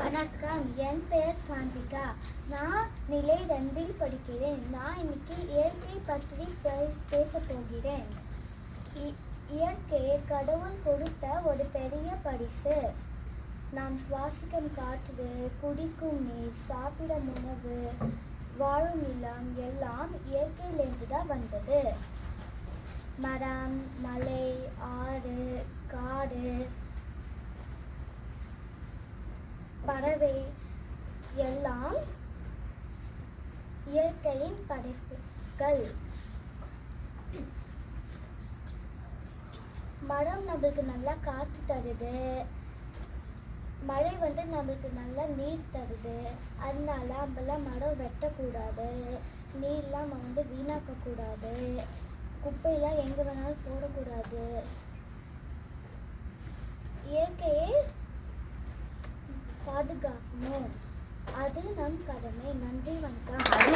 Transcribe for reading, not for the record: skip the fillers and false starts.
வணக்கம், என் பெயர் சாந்திகா. நான் நிலை 2 படிக்கிறேன். நான் இன்னைக்கு இயற்கை பற்றி பேசப் போகிறேன். இயற்கையை கடவுள் கொடுத்த ஒரு பெரிய பரிசு. நாம் சுவாசிக்கும் காற்று, குடிக்கும் நீர், சாப்பிடும் உணவு, வாழும் நிலம் எல்லாம் இயற்கையிலிருந்து தான் வந்தது. மரம், மலை, ஆறு, காடு, பறவை எல்லாம் இயற்கையின் படைப்புகள். மரம் நம்மளுக்கு நல்லா காற்று தருது, மழை நம்மளுக்கு நல்லா நீர் தருது. அதனால நம்மளாம் மரம் வெட்டக்கூடாது, நீர்லாம் நம்ம வீணாக்கக்கூடாது, குப்பையெல்லாம் எங்கே வேணாலும் போடக்கூடாது. இயற்கையை பாதுகாக்கணும், அது நம் கடமை. நன்றி, வணக்கம்.